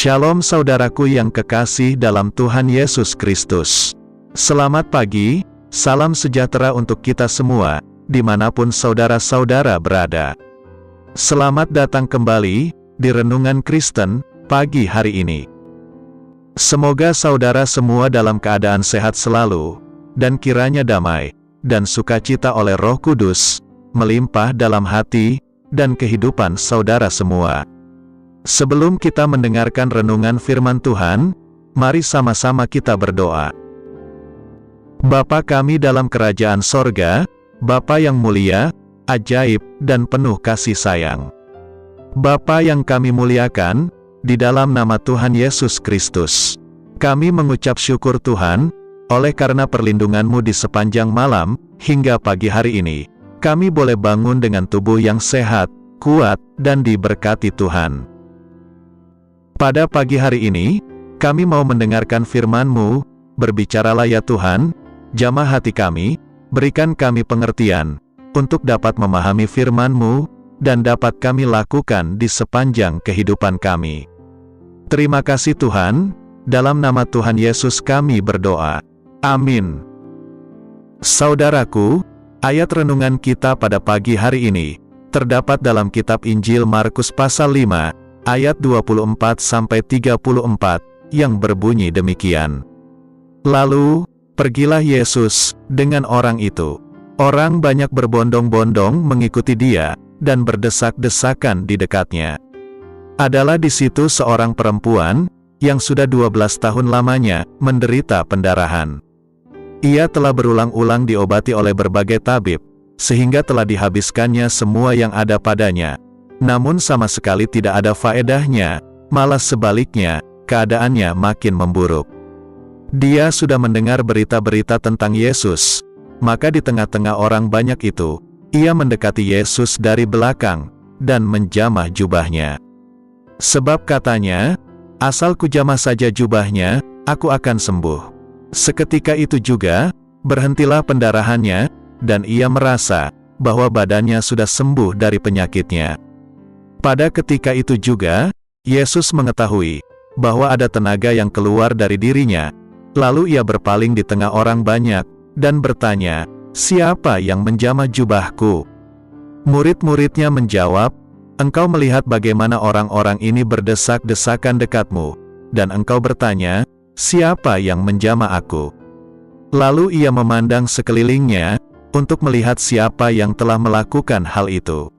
Shalom saudaraku yang kekasih dalam Tuhan Yesus Kristus. Selamat pagi, salam sejahtera untuk kita semua, dimanapun saudara-saudara berada. Selamat datang kembali di Renungan Kristen pagi hari ini. Semoga saudara semua dalam keadaan sehat selalu, dan kiranya damai dan sukacita oleh Roh Kudus melimpah dalam hati dan kehidupan saudara semua. Sebelum kita mendengarkan renungan firman Tuhan, mari sama-sama kita berdoa. Bapa kami dalam kerajaan sorga, Bapa yang mulia, ajaib, dan penuh kasih sayang. Bapa yang kami muliakan, di dalam nama Tuhan Yesus Kristus, kami mengucap syukur Tuhan, oleh karena perlindungan-Mu di sepanjang malam, hingga pagi hari ini, kami boleh bangun dengan tubuh yang sehat, kuat, dan diberkati Tuhan. Pada pagi hari ini, kami mau mendengarkan firman-Mu, berbicaralah ya Tuhan, jamah hati kami, berikan kami pengertian, untuk dapat memahami firman-Mu, dan dapat kami lakukan di sepanjang kehidupan kami. Terima kasih Tuhan, dalam nama Tuhan Yesus kami berdoa. Amin. Saudaraku, ayat renungan kita pada pagi hari ini, terdapat dalam kitab Injil Markus pasal 5, ayat 24-34, yang berbunyi demikian. Lalu, pergilah Yesus dengan orang itu. Orang banyak berbondong-bondong mengikuti dia, dan berdesak-desakan di dekatnya. Adalah di situ seorang perempuan, yang sudah 12 tahun lamanya, menderita pendarahan. Ia telah berulang-ulang diobati oleh berbagai tabib, sehingga telah dihabiskannya semua yang ada padanya. Namun sama sekali tidak ada faedahnya, malah sebaliknya, keadaannya makin memburuk. Dia sudah mendengar berita-berita tentang Yesus, maka di tengah-tengah orang banyak itu, ia mendekati Yesus dari belakang, dan menjamah jubahnya. Sebab katanya, asal kujamah saja jubahnya, aku akan sembuh. Seketika itu juga, berhentilah pendarahannya, dan ia merasa, bahwa badannya sudah sembuh dari penyakitnya. Pada ketika itu juga, Yesus mengetahui bahwa ada tenaga yang keluar dari dirinya. Lalu ia berpaling di tengah orang banyak, dan bertanya, "Siapa yang menjamah jubahku?" Murid-muridnya menjawab, "Engkau melihat bagaimana orang-orang ini berdesak-desakan dekatmu, dan engkau bertanya, 'Siapa yang menjamah aku?'" Lalu ia memandang sekelilingnya, untuk melihat siapa yang telah melakukan hal itu.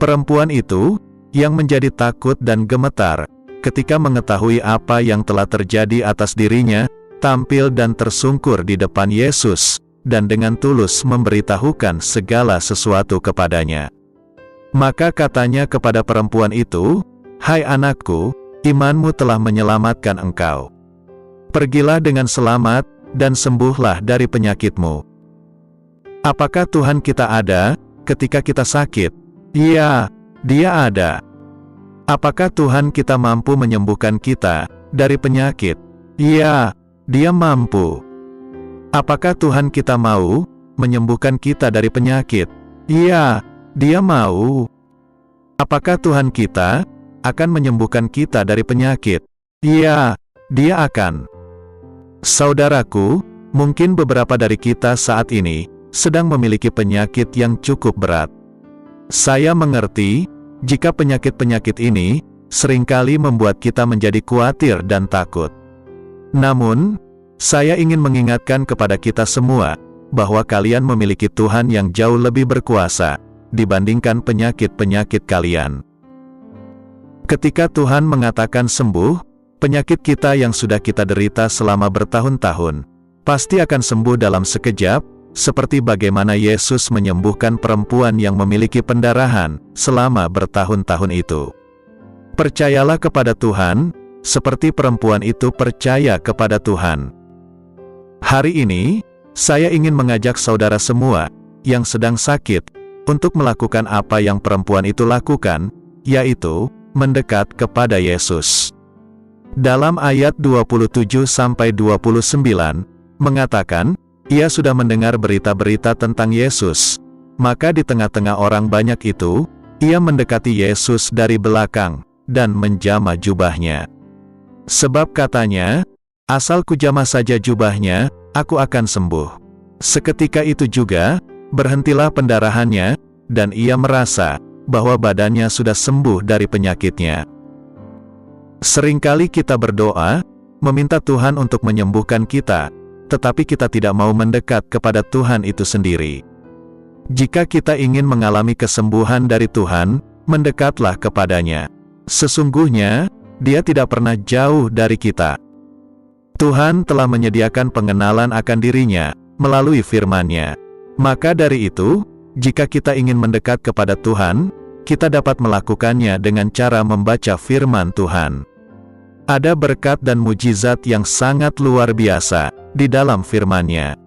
Perempuan itu, yang menjadi takut dan gemetar, ketika mengetahui apa yang telah terjadi atas dirinya, tampil dan tersungkur di depan Yesus, dan dengan tulus memberitahukan segala sesuatu kepadanya. Maka katanya kepada perempuan itu, "Hai anakku, imanmu telah menyelamatkan engkau. Pergilah dengan selamat, dan sembuhlah dari penyakitmu." Apakah Tuhan kita ada, ketika kita sakit? Iya, Dia ada. Apakah Tuhan kita mampu menyembuhkan kita dari penyakit? Iya, Dia mampu. Apakah Tuhan kita mau menyembuhkan kita dari penyakit? Iya, Dia mau. Apakah Tuhan kita akan menyembuhkan kita dari penyakit? Iya, Dia akan. Saudaraku, mungkin beberapa dari kita saat ini sedang memiliki penyakit yang cukup berat. Saya mengerti, jika penyakit-penyakit ini seringkali membuat kita menjadi khawatir dan takut. Namun, saya ingin mengingatkan kepada kita semua, bahwa kalian memiliki Tuhan yang jauh lebih berkuasa, dibandingkan penyakit-penyakit kalian. Ketika Tuhan mengatakan sembuh, penyakit kita yang sudah kita derita selama bertahun-tahun, pasti akan sembuh dalam sekejap, seperti bagaimana Yesus menyembuhkan perempuan yang memiliki pendarahan selama bertahun-tahun itu. Percayalah kepada Tuhan, seperti perempuan itu percaya kepada Tuhan. Hari ini, saya ingin mengajak saudara semua yang sedang sakit untuk melakukan apa yang perempuan itu lakukan, yaitu mendekat kepada Yesus. Dalam ayat 27-29 mengatakan, ia sudah mendengar berita-berita tentang Yesus. Maka di tengah-tengah orang banyak itu, ia mendekati Yesus dari belakang, dan menjamah jubahnya. Sebab katanya, asal kujamah saja jubahnya, aku akan sembuh. Seketika itu juga, berhentilah pendarahannya, dan ia merasa bahwa badannya sudah sembuh dari penyakitnya. Seringkali kita berdoa, meminta Tuhan untuk menyembuhkan kita, tetapi kita tidak mau mendekat kepada Tuhan itu sendiri. Jika kita ingin mengalami kesembuhan dari Tuhan, mendekatlah kepadanya. Sesungguhnya, Dia tidak pernah jauh dari kita. Tuhan telah menyediakan pengenalan akan dirinya, melalui firman-Nya. Maka dari itu, jika kita ingin mendekat kepada Tuhan, kita dapat melakukannya dengan cara membaca firman Tuhan. Ada berkat dan mujizat yang sangat luar biasa di dalam firman-Nya.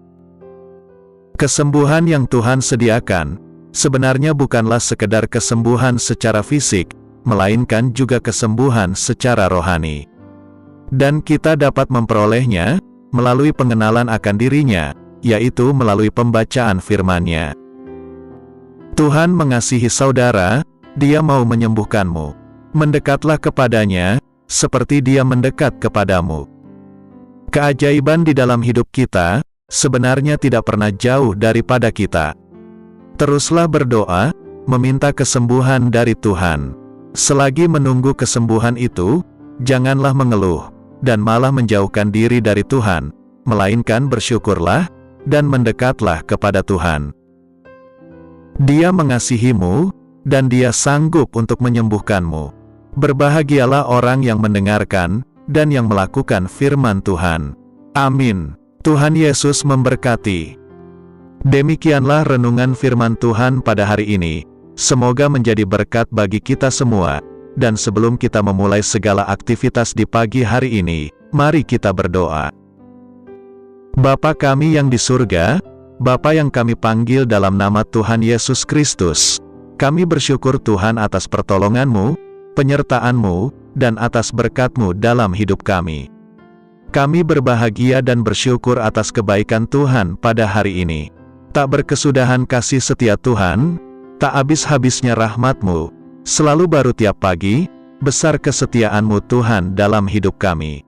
Kesembuhan yang Tuhan sediakan, sebenarnya bukanlah sekedar kesembuhan secara fisik, melainkan juga kesembuhan secara rohani. Dan kita dapat memperolehnya, melalui pengenalan akan dirinya, yaitu melalui pembacaan firman-Nya. Tuhan mengasihi saudara, Dia mau menyembuhkanmu. Mendekatlah kepadanya, seperti Dia mendekat kepadamu. Keajaiban di dalam hidup kita, sebenarnya tidak pernah jauh daripada kita. Teruslah berdoa, meminta kesembuhan dari Tuhan. Selagi menunggu kesembuhan itu, janganlah mengeluh, dan malah menjauhkan diri dari Tuhan, melainkan bersyukurlah, dan mendekatlah kepada Tuhan. Dia mengasihimu, dan Dia sanggup untuk menyembuhkanmu. Berbahagialah orang yang mendengarkan, dan yang melakukan firman Tuhan. Amin. Tuhan Yesus memberkati. Demikianlah renungan firman Tuhan pada hari ini. Semoga menjadi berkat bagi kita semua. Dan sebelum kita memulai segala aktivitas di pagi hari ini, mari kita berdoa. Bapa kami yang di surga, Bapa yang kami panggil dalam nama Tuhan Yesus Kristus, kami bersyukur Tuhan atas pertolongan-Mu, penyertaan-Mu, dan atas berkat-Mu dalam hidup kami. Kami berbahagia dan bersyukur atas kebaikan Tuhan pada hari ini. Tak berkesudahan kasih setia Tuhan, tak habis-habisnya rahmat-Mu, selalu baru tiap pagi, besar kesetiaan-Mu Tuhan dalam hidup kami.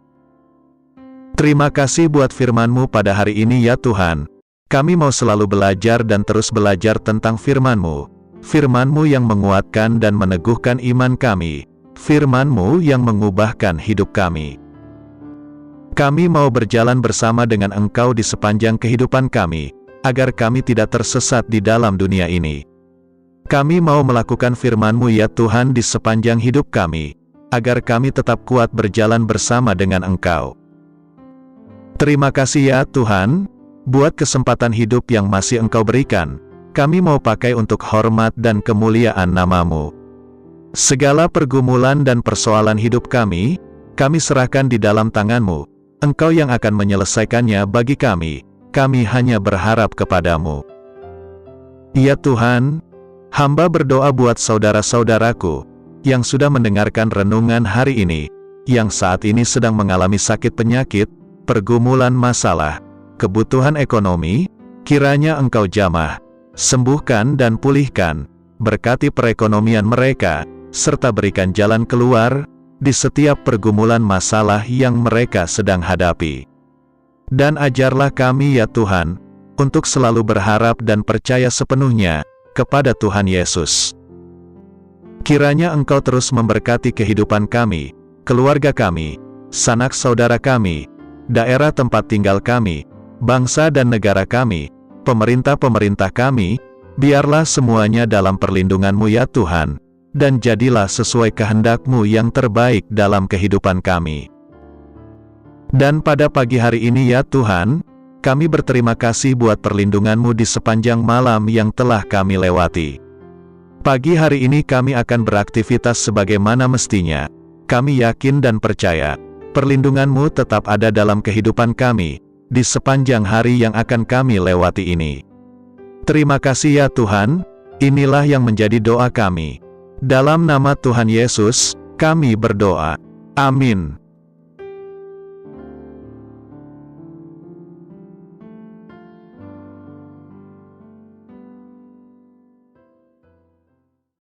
Terima kasih buat firman-Mu pada hari ini ya Tuhan. Kami mau selalu belajar dan terus belajar tentang firman-Mu. Firman-Mu yang menguatkan dan meneguhkan iman kami. Firman-Mu yang mengubahkan hidup kami. Kami mau berjalan bersama dengan Engkau di sepanjang kehidupan kami, agar kami tidak tersesat di dalam dunia ini. Kami mau melakukan firman-Mu ya Tuhan di sepanjang hidup kami, agar kami tetap kuat berjalan bersama dengan Engkau. Terima kasih ya Tuhan, buat kesempatan hidup yang masih Engkau berikan. Kami mau pakai untuk hormat dan kemuliaan nama-Mu. Segala pergumulan dan persoalan hidup kami serahkan di dalam tangan-Mu. Engkau yang akan menyelesaikannya bagi kami hanya berharap kepada-Mu. Ya Tuhan, hamba berdoa buat saudara-saudaraku, yang sudah mendengarkan renungan hari ini, yang saat ini sedang mengalami sakit penyakit, pergumulan masalah, kebutuhan ekonomi, kiranya Engkau jamah, sembuhkan dan pulihkan, berkati perekonomian mereka, serta berikan jalan keluar, di setiap pergumulan masalah yang mereka sedang hadapi. Dan ajarlah kami ya Tuhan, untuk selalu berharap dan percaya sepenuhnya, kepada Tuhan Yesus. Kiranya Engkau terus memberkati kehidupan kami, keluarga kami, sanak saudara kami, daerah tempat tinggal kami, bangsa dan negara kami, pemerintah-pemerintah kami, biarlah semuanya dalam perlindungan-Mu ya Tuhan, dan jadilah sesuai kehendak-Mu yang terbaik dalam kehidupan kami. Dan pada pagi hari ini ya Tuhan, kami berterima kasih buat perlindungan-Mu di sepanjang malam yang telah kami lewati. Pagi hari ini kami akan beraktivitas sebagaimana mestinya. Kami yakin dan percaya, perlindungan-Mu tetap ada dalam kehidupan kami, di sepanjang hari yang akan kami lewati ini. Terima kasih ya Tuhan, inilah yang menjadi doa kami. Dalam nama Tuhan Yesus, kami berdoa. Amin.